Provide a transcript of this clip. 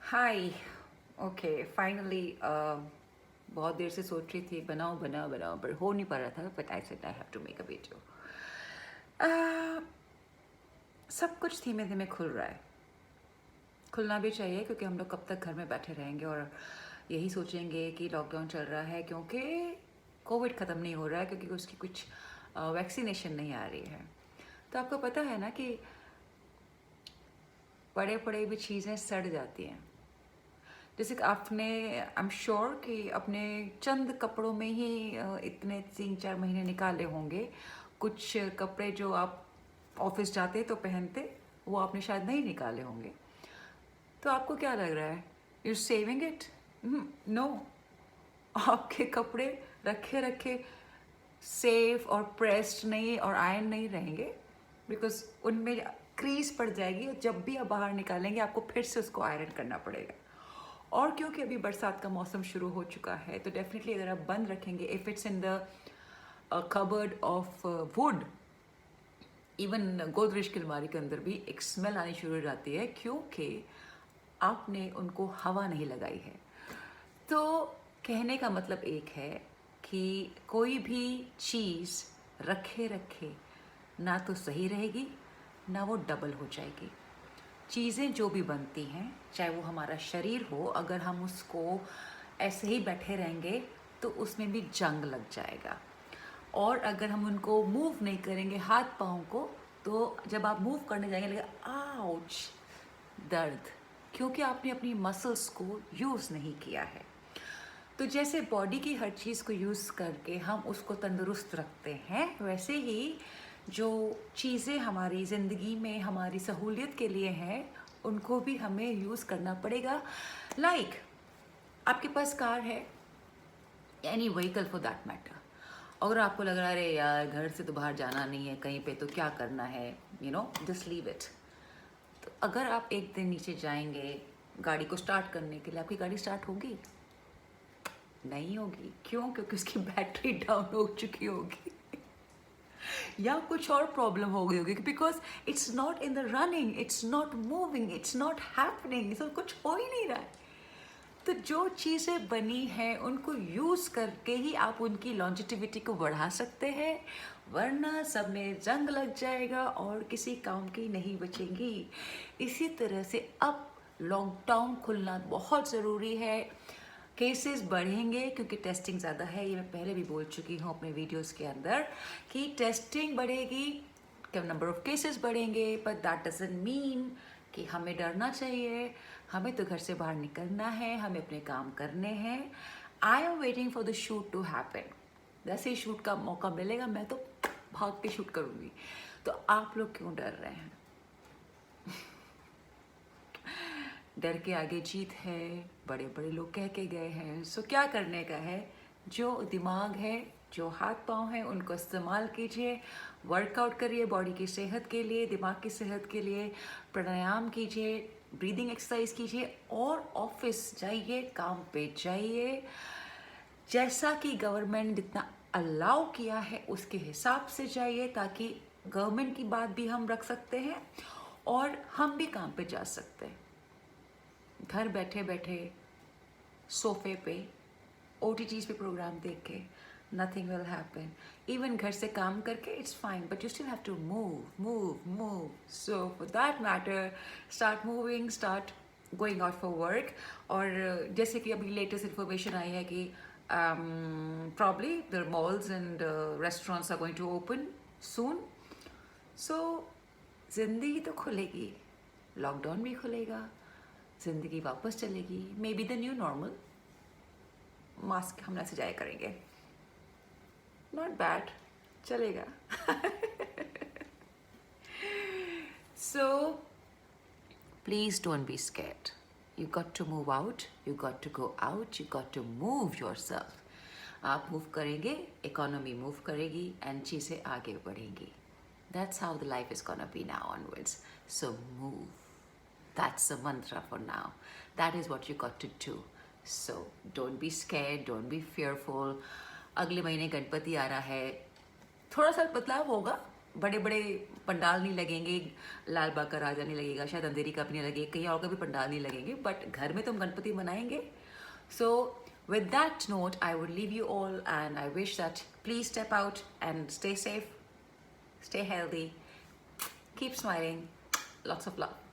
हाय। Okay finally बहुत देर से सोच रही थी बनाओ बनाओ बनाओ पर हो नहीं पा रहा था, but I said I have to make a video. सब कुछ धीमे धीमे खुल रहा है, खुलना भी चाहिए क्योंकि हम लोग कब तक घर में बैठे रहेंगे और यही सोचेंगे कि लॉकडाउन चल रहा है क्योंकि कोविड ख़त्म नहीं हो रहा है, क्योंकि उसकी कुछ वैक्सीनेशन नहीं आ रही है। तो आपको पता है ना कि पड़े पड़े भी चीज़ें सड़ जाती हैं। जैसे कि आपने आई एम श्योर कि अपने चंद कपड़ों में ही इतने 3-4 महीने निकाले होंगे। कुछ कपड़े जो आप ऑफिस जाते तो पहनते, वो आपने शायद नहीं निकाले होंगे। तो आपको क्या लग रहा है, यू सेविंग इट? नो। आपके कपड़े रखे रखे सेफ और प्रेस्ड नहीं और आयरन नहीं रहेंगे, बिकॉज उनमें क्रीज पड़ जाएगी और जब भी आप बाहर निकालेंगे आपको फिर से उसको आयरन करना पड़ेगा। और क्योंकि अभी बरसात का मौसम शुरू हो चुका है तो डेफिनेटली अगर आप बंद रखेंगे, if it's in the cupboard of would, even Godrej की अलमारी के अंदर भी एक स्मेल आनी शुरू हो जाती है क्योंकि आपने उनको हवा नहीं लगाई है। तो कहने का मतलब एक है कि कोई भी चीज़ रखे रखे ना तो सही रहेगी ना वो डबल हो जाएगी। चीज़ें जो भी बनती हैं, चाहे वो हमारा शरीर हो, अगर हम उसको ऐसे ही बैठे रहेंगे तो उसमें भी जंग लग जाएगा। और अगर हम उनको मूव नहीं करेंगे हाथ पाँव को, तो जब आप मूव करने जाएंगे लगेगा आउच, दर्द, क्योंकि आपने अपनी मसल्स को यूज़ नहीं किया है। तो जैसे बॉडी की हर चीज़ को यूज़ करके हम उसको तंदुरुस्त रखते हैं, वैसे ही जो चीज़ें हमारी ज़िंदगी में हमारी सहूलियत के लिए हैं उनको भी हमें यूज़ करना पड़ेगा। लाइक आपके पास कार है, any vehicle for that matter, अगर आपको लग रहा है अरे यार घर से तो बाहर जाना नहीं है कहीं पे, तो क्या करना है, you know, just leave it. तो अगर आप एक दिन नीचे जाएंगे गाड़ी को स्टार्ट करने के लिए, आपकी गाड़ी स्टार्ट होगी? नहीं होगी। क्यों? क्योंकि उसकी बैटरी डाउन हो चुकी होगी या कुछ और प्रॉब्लम हो गई होगी, because it's not in the running, it's not moving, it's not happening, तो कुछ हो ही नहीं रहा है। तो जो चीज़ें बनी हैं उनको यूज़ करके ही आप उनकी लॉन्जिटिविटी को बढ़ा सकते हैं, वरना सब में जंग लग जाएगा और किसी काम की नहीं बचेंगी। इसी तरह से अब लॉकडाउन खुलना बहुत ज़रूरी है। केसेस बढ़ेंगे क्योंकि टेस्टिंग ज़्यादा है, ये मैं पहले भी बोल चुकी हूँ अपने वीडियोस के अंदर कि टेस्टिंग बढ़ेगी, नंबर ऑफ केसेस बढ़ेंगे, बट दैट डजंट मीन कि हमें डरना चाहिए। हमें तो घर से बाहर निकलना है, हमें अपने काम करने हैं। I am waiting for the shoot to happen. जैसे ही शूट का मौका मिलेगा मैं तो भाग के शूट करूँगी। तो आप लोग क्यों डर रहे हैं? डर के आगे जीत है, बड़े बड़े लोग कह के गए हैं। सो क्या करने का है, जो दिमाग है, जो हाथ पांव है, उनको इस्तेमाल कीजिए, वर्कआउट करिए बॉडी की सेहत के लिए, दिमाग की सेहत के लिए, प्राणायाम कीजिए, ब्रीदिंग एक्सरसाइज कीजिए और ऑफिस जाइए, काम पे जाइए। जैसा कि गवर्नमेंट जितना अलाउ किया है उसके हिसाब से जाइए, ताकि गवर्नमेंट की बात भी हम रख सकते हैं और हम भी काम पे जा सकते हैं। घर बैठे बैठे सोफे पे OTTs पे प्रोग्राम देख के नथिंग विल हैपन। इवन घर से काम करके it's fine, but you still have to move move move. So for that matter start moving, start going out for work. और जैसे कि अभी लेटेस्ट इन्फॉर्मेशन आई है कि probably the malls and restaurants are going to open soon. So जिंदगी तो खुलेगी, lockdown भी खुलेगा, जिंदगी वापस चलेगी। Maybe the new normal, mask हम ऐसे जाया करेंगे, नॉट बैड, चलेगा। So please don't be scared, you got to move out, you got to go out, you got to move yourself. आप मूव करेंगे, इकोनॉमी मूव करेगी and चीज़ें आगे बढ़ेंगी। That's how the life is gonna be now onwards. So move. That's the mantra for now. That is what you got to do. So don't be scared, don't be fearful. अगले महीने गणपति आ रहा है, थोड़ा सा बदलाव होगा, बड़े बड़े पंडाल नहीं लगेंगे, लाल बाग का राजा नहीं लगेगा, शायद अंधेरी का भी नहीं लगेगा, कहीं और का भी पंडाल नहीं लगेंगे, बट घर में तो हम गणपति बनाएंगे. So with that note, I would leave you all and I wish that please step out and stay safe, stay healthy, keep smiling, lots of love.